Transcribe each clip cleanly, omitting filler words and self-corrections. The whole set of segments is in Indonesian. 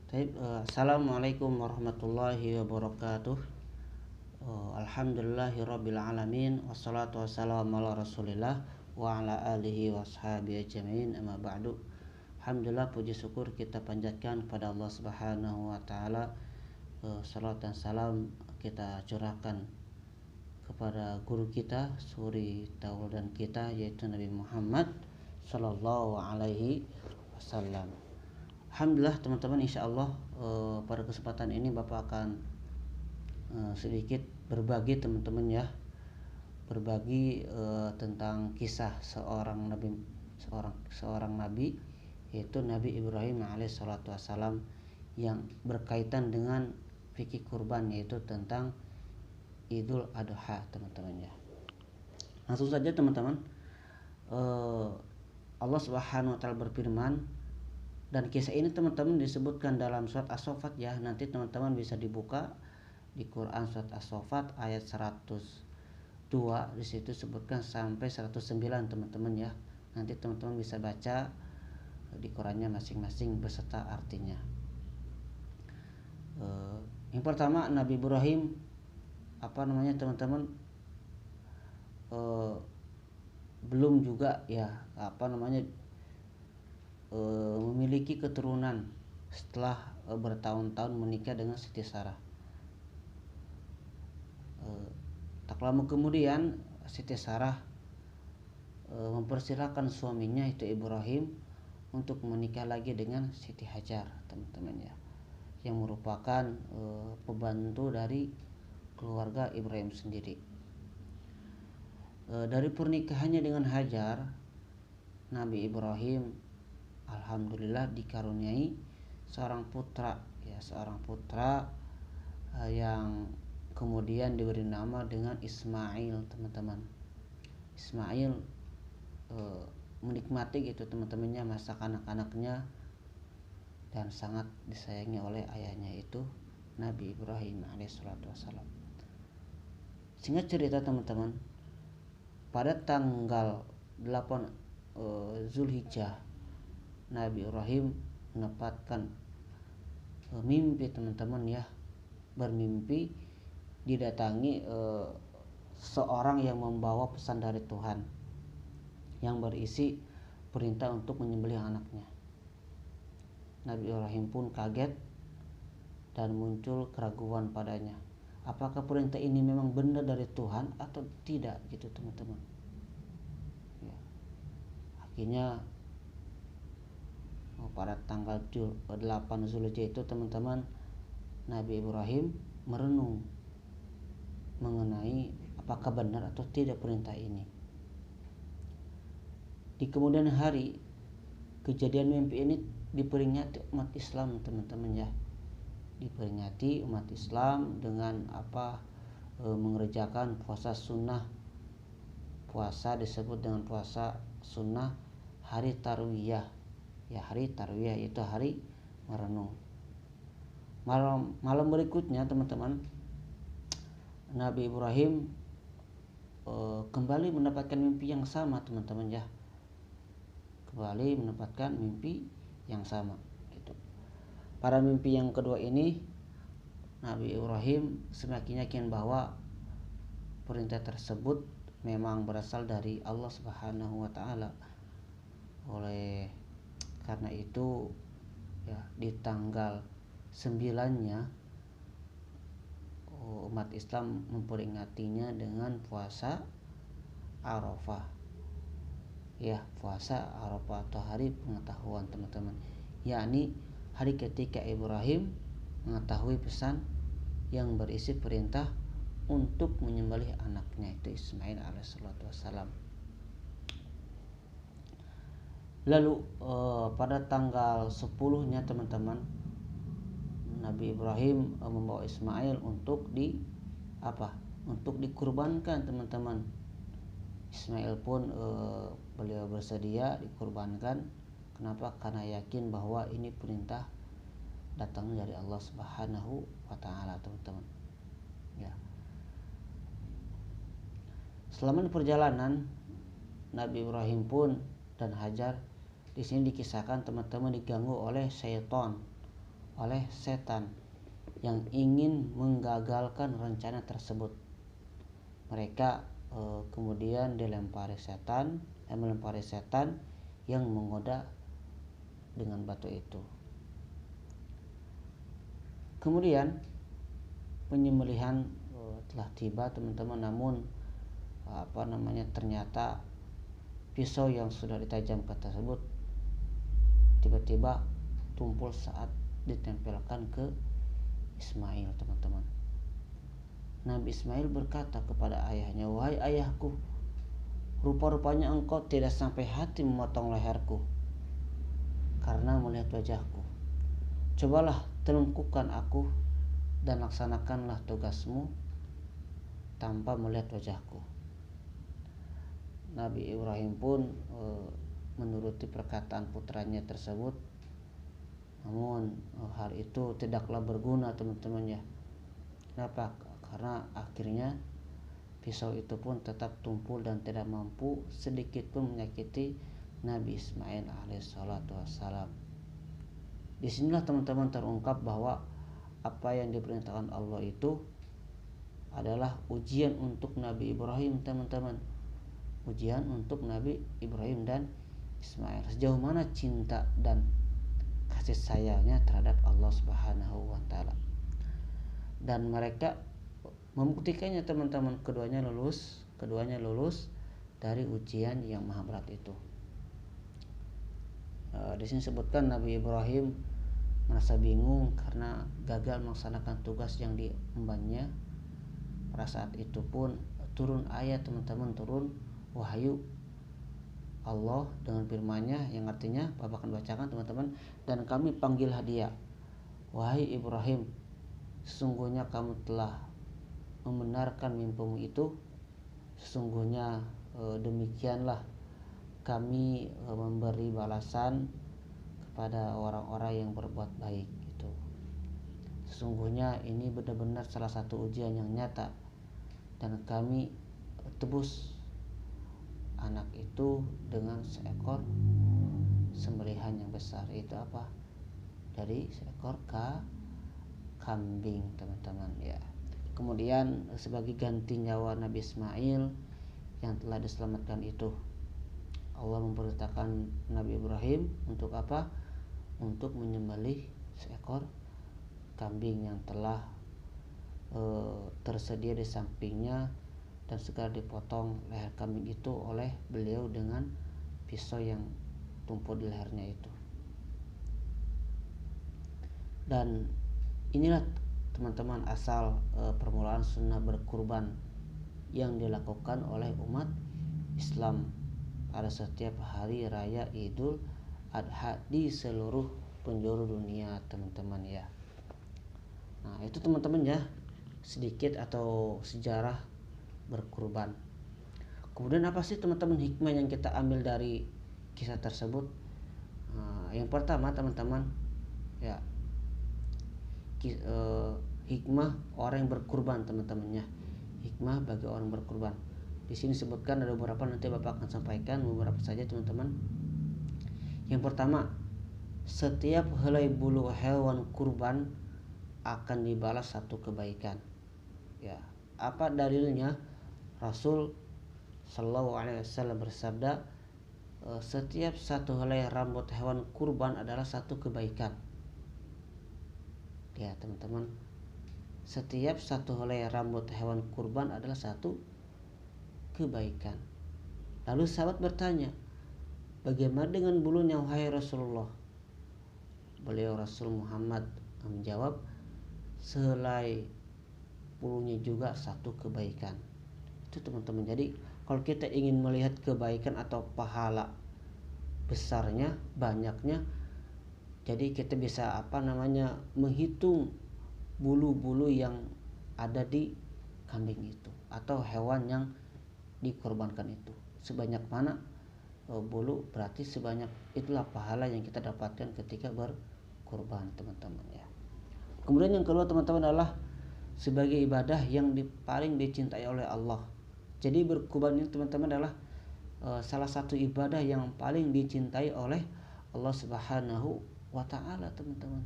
Assalamualaikum warahmatullahi wabarakatuh. Alhamdulillahirabbil alamin wassalatu wassalamu ala Rasulillah wa ala alihi washabihi ajmain, amma ba'du. Alhamdulillah, puji syukur kita panjatkan kepada Allah Subhanahu wa taala. Salat dan salam kita curahkan kepada guru kita, suri tauladan kita, yaitu Nabi Muhammad sallallahu alaihi wasallam. Alhamdulillah teman-teman, insyaallah pada kesempatan ini Bapak akan sedikit berbagi teman-teman ya, berbagi tentang kisah seorang nabi, yaitu Nabi Ibrahim alaihissalatu wassalam, yang berkaitan dengan fikih kurban, yaitu tentang Idul Adha teman-teman ya. Langsung saja teman-teman, Allah Subhanahu wa taala berfirman, dan kisah ini teman-teman disebutkan dalam surat As-Saffat ya. Nanti teman-teman bisa dibuka di Quran surat As-Saffat ayat 102, di situ sebutkan sampai 109 teman-teman ya. Nanti teman-teman bisa baca di Qurannya masing-masing beserta artinya. Yang pertama, Nabi Ibrahim teman-teman belum juga ya memiliki keturunan setelah bertahun-tahun menikah dengan Siti Sarah. Tak lama kemudian Siti Sarah mempersilahkan suaminya itu Ibrahim untuk menikah lagi dengan Siti Hajar teman-teman ya, yang merupakan pembantu dari keluarga Ibrahim sendiri. Dari pernikahannya dengan Hajar, Nabi Ibrahim alhamdulillah dikaruniai seorang putra yang kemudian diberi nama dengan Ismail teman-teman. Ismail menikmati gitu teman-temannya masa kanak-kanaknya dan sangat disayangi oleh ayahnya, itu Nabi Ibrahim alaihissalatu wassalam. Singkat cerita teman-teman, pada tanggal 8 Zulhijjah, Nabi Ibrahim mendapatkan mimpi teman-teman ya, bermimpi didatangi seorang yang membawa pesan dari Tuhan yang berisi perintah untuk menyembelih anaknya. Nabi Ibrahim pun kaget dan muncul keraguan padanya, apakah perintah ini memang benar dari Tuhan atau tidak gitu teman-teman ya. Akhirnya pada tanggal 8 Zulhijjah itu teman-teman, Nabi Ibrahim merenung mengenai apakah benar atau tidak perintah ini. Di kemudian hari, kejadian mimpi ini diperingati umat Islam teman-teman ya, diperingati umat Islam dengan mengerjakan puasa sunnah. Puasa disebut dengan puasa sunnah hari tarwiyah ya, hari tarwiyah itu hari merenung. Malam berikutnya teman-teman, Nabi Ibrahim kembali mendapatkan mimpi yang sama teman-teman ya, kembali mendapatkan mimpi yang sama gitu. Pada mimpi yang kedua ini, Nabi Ibrahim semakin yakin bahwa perintah tersebut memang berasal dari Allah Subhanahu wa taala. Oleh karena itu ya, di tanggal 9-nya umat Islam memperingatinya dengan puasa Arafah ya, puasa Arafah atau hari pengetahuan teman-teman, yakni hari ketika Ibrahim mengetahui pesan yang berisi perintah untuk menyembelih anaknya itu Ismail alaihissalatu wassalam. Lalu pada tanggal 10-nya teman-teman, Nabi Ibrahim membawa Ismail untuk dikurbankan teman-teman. Ismail pun beliau bersedia dikurbankan. Kenapa? Karena yakin bahwa ini perintah datang dari Allah Subhanahu wa taala teman-teman. Ya. Selama di perjalanan, Nabi Ibrahim pun dan Hajar di sini dikisahkan teman-teman diganggu oleh syaitan oleh setan yang ingin menggagalkan rencana tersebut. Mereka kemudian melempari setan yang menggoda dengan batu itu. Kemudian penyembelihan telah tiba teman-teman, namun ternyata pisau yang sudah ditajamkan tersebut tiba-tiba tumpul saat ditempelkan ke Ismail teman-teman. Nabi Ismail berkata kepada ayahnya, "Wahai ayahku, rupa-rupanya engkau tidak sampai hati memotong leherku karena melihat wajahku. Cobalah telungkupkan aku dan laksanakanlah tugasmu tanpa melihat wajahku." Nabi Ibrahim pun menuruti perkataan putranya tersebut. Namun hal itu tidaklah berguna teman-teman ya. Kenapa? Karena akhirnya pisau itu pun tetap tumpul dan tidak mampu sedikit pun menyakiti Nabi Ismail alaihissalatu wassalam. Disinilah teman-teman terungkap bahwa apa yang diperintahkan Allah itu adalah ujian untuk Nabi Ibrahim teman-teman. Ujian untuk Nabi Ibrahim dan Ismail. Sejauh mana cinta dan kasih sayangnya terhadap Allah Subhanahu wa taala. Dan mereka membuktikannya teman-teman, keduanya lulus dari ujian yang maha berat itu. Di sini sebutkan Nabi Ibrahim merasa bingung karena gagal melaksanakan tugas yang diembannya. Pada saat itu pun turun ayat teman-teman, turun wahyu Allah dengan firman-Nya yang artinya Bapak akan bacakan teman-teman. Dan kami panggil dia, wahai Ibrahim, sesungguhnya kamu telah membenarkan mimpimu itu. Sesungguhnya demikianlah kami memberi balasan kepada orang-orang yang berbuat baik gitu. Sesungguhnya ini benar-benar salah satu ujian yang nyata, dan kami tebus anak itu dengan seekor sembelihan yang besar. Itu apa? Dari seekor kambing teman-teman ya. Kemudian sebagai ganti nyawa Nabi Ismail yang telah diselamatkan itu, Allah memerintahkan Nabi Ibrahim untuk apa? Untuk menyembelih seekor kambing yang telah tersedia di sampingnya, dan segera dipotong leher kambing itu oleh beliau dengan pisau yang tumpul di lehernya itu. Dan inilah teman-teman asal permulaan sunnah berkurban yang dilakukan oleh umat Islam pada setiap hari raya Idul Adha di seluruh penjuru dunia teman-teman ya. Nah itu teman-teman ya, sedikit atau sejarah berkurban. Kemudian apa sih teman-teman hikmah yang kita ambil dari kisah tersebut? Yang pertama teman-teman ya, hikmah orang yang berkurban teman-teman ya. Hikmah bagi orang berkurban. Di sini sebutkan ada beberapa, nanti Bapak akan sampaikan beberapa saja teman-teman. Yang pertama, setiap helai bulu hewan kurban akan dibalas satu kebaikan. Ya, apa dalilnya? Rasul Shallallahu Alaihi Wasallam bersabda, setiap satu helai rambut hewan kurban adalah satu kebaikan. Ya teman-teman, setiap satu helai rambut hewan kurban adalah satu kebaikan. Lalu sahabat bertanya, bagaimana dengan bulunya wahai Rasulullah? Beliau Rasul Muhammad menjawab, sehelai bulunya juga satu kebaikan. Itu teman-teman. Jadi kalau kita ingin melihat kebaikan atau pahala besarnya, banyaknya, jadi kita bisa menghitung bulu-bulu yang ada di kambing itu atau hewan yang dikorbankan itu. Sebanyak mana bulu, berarti sebanyak itulah pahala yang kita dapatkan ketika berkorban teman-teman ya. Kemudian yang kedua teman-teman adalah sebagai ibadah yang paling dicintai oleh Allah. Jadi berkurban ini teman-teman adalah salah satu ibadah yang paling dicintai oleh Allah Subhanahu wa taala teman-teman.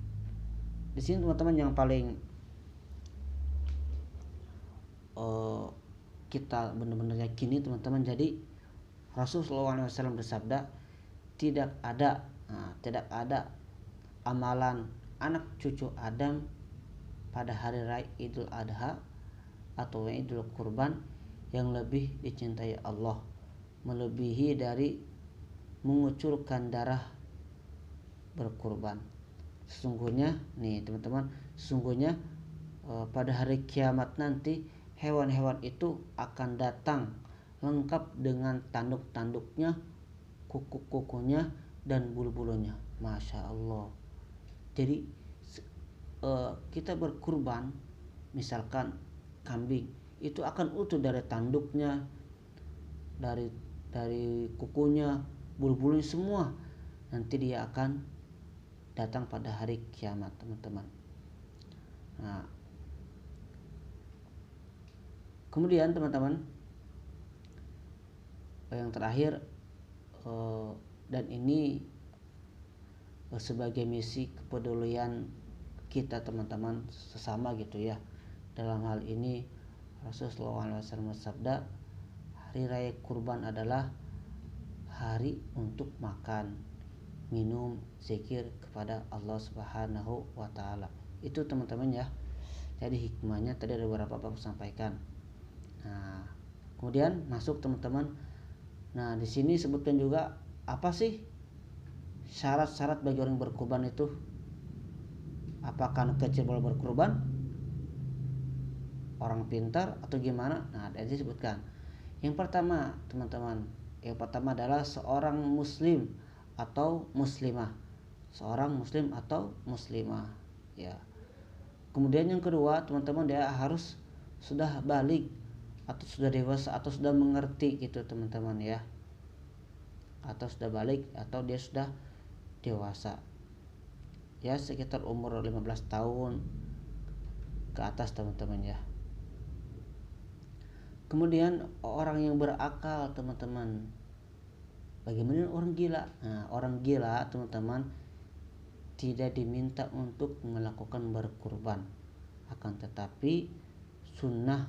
Di sini teman-teman yang paling kita benar-benar yakini teman-teman, jadi Rasulullah SAW bersabda, tidak ada amalan anak cucu Adam pada hari raya Idul Adha atau Idul Kurban yang lebih dicintai Allah melebihi dari mengucurkan darah berkurban. Sesungguhnya nih teman-teman, sesungguhnya pada hari kiamat nanti hewan-hewan itu akan datang lengkap dengan tanduk-tanduknya, kuku-kukunya, dan bulu-bulunya. Masya Allah. Jadi kita berkurban, misalkan kambing, itu akan utuh dari tanduknya, dari kukunya, bulu-bulunya semua. Nanti dia akan datang pada hari kiamat teman-teman. Nah, kemudian teman-teman, yang terakhir, dan ini sebagai misi kepedulian kita teman-teman sesama gitu ya. Dalam hal ini Rasulullah SAW bersabda, hari raya kurban adalah hari untuk makan, minum, zikir kepada Allah Subhanahu wa taala. Itu teman-teman ya. Jadi hikmahnya tadi ada beberapa aku sampaikan. Nah, kemudian masuk teman-teman. Nah, di sini sebutkan juga apa sih syarat-syarat bagi orang berkurban itu? Apakah anak kecil boleh berkurban? Orang pintar atau gimana? Nah, ada disebutkan. Yang pertama, teman-teman, yang pertama adalah seorang muslim atau muslimah. Seorang muslim atau muslimah, ya. Kemudian yang kedua, teman-teman, dia harus sudah balik atau sudah dewasa atau sudah mengerti gitu, teman-teman ya. Atau sudah balik atau dia sudah dewasa. Ya, sekitar umur 15 tahun ke atas, teman-teman ya. Kemudian orang yang berakal, teman-teman. Bagaimana orang gila? Nah, orang gila, teman-teman, tidak diminta untuk melakukan berkurban. Akan tetapi sunnah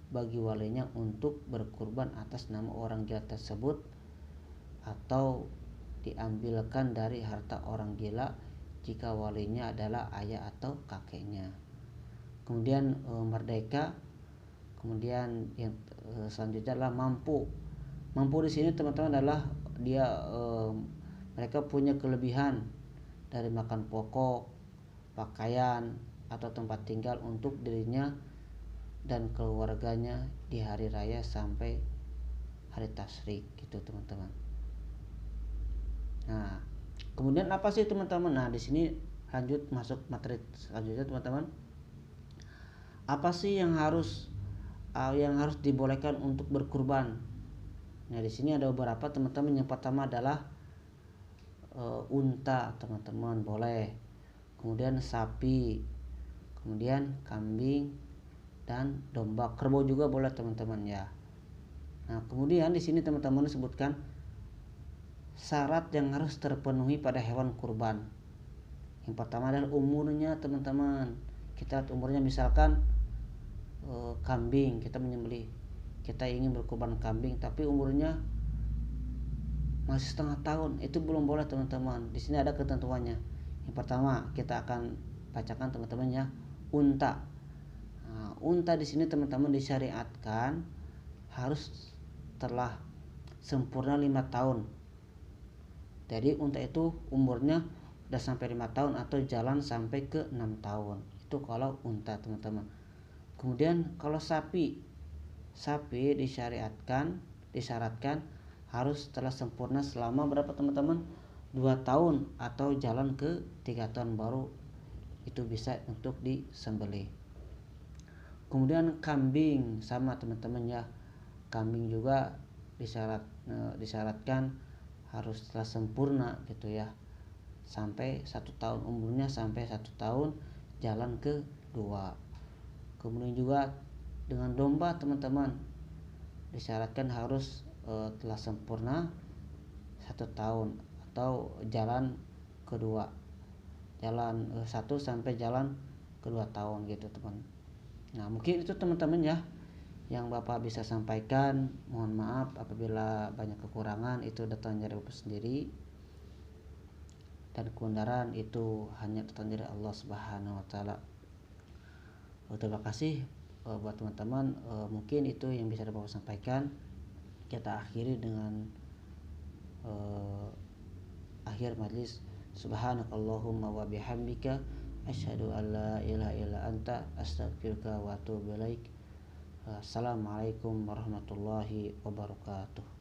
bagi walinya untuk berkurban atas nama orang gila tersebut, atau diambilkan dari harta orang gila jika walinya adalah ayah atau kakeknya. Kemudian merdeka. Kemudian yang selanjutnya adalah mampu. Mampu di sini teman-teman adalah dia mereka punya kelebihan dari makan pokok, pakaian, atau tempat tinggal untuk dirinya dan keluarganya di hari raya sampai hari tasyrik gitu, teman-teman. Nah, kemudian apa sih teman-teman? Nah, di sini lanjut masuk materi selanjutnya, teman-teman. Apa sih yang harus dibolehkan untuk berkurban? Nah, di sini ada beberapa, teman-teman. Yang pertama adalah unta, teman-teman, boleh. Kemudian sapi, kemudian kambing dan domba. Kerbau juga boleh, teman-teman ya. Nah, kemudian di sini teman-teman disebutkan syarat yang harus terpenuhi pada hewan kurban. Yang pertama adalah umurnya, teman-teman. Kita lihat umurnya, misalkan kambing, kita menyembelih, kita ingin berkurban kambing tapi umurnya masih setengah tahun, itu belum boleh, teman-teman. Di sini ada ketentuannya. Yang pertama kita akan bacakan, teman-teman ya, unta. Nah, unta di sini, teman-teman, disyariatkan harus telah sempurna 5 tahun. Jadi unta itu umurnya udah sampai 5 tahun atau jalan sampai ke 6 tahun. Itu kalau unta, teman-teman. Kemudian kalau sapi disyaratkan harus telah sempurna selama berapa, teman-teman? 2 tahun atau jalan ke 3 tahun baru itu bisa untuk disembelih. Kemudian kambing sama, teman-teman ya. Kambing juga disyaratkan harus telah sempurna gitu ya. Sampai 1 tahun umurnya, sampai 1 tahun jalan ke 2. Kemudian juga dengan domba, teman-teman, disyaratkan harus telah sempurna 1 tahun atau jalan kedua. jalan 1 sampai jalan ke 2 tahun gitu teman. Nah mungkin itu teman-teman ya yang Bapak bisa sampaikan. Mohon maaf apabila banyak kekurangan, itu datang dari Bapak sendiri, dan kebenaran itu hanya datang dari Allah Subhanahu wa taala. Terima kasih buat teman-teman. Mungkin itu yang bisa Bapak sampaikan. Kita akhiri dengan akhir majlis. Subhanakallahumma wa bihamdika asyhadu an la ilaha illa anta astaghfiruka wa atubu ilaik. Assalamualaikum warahmatullahi wabarakatuh.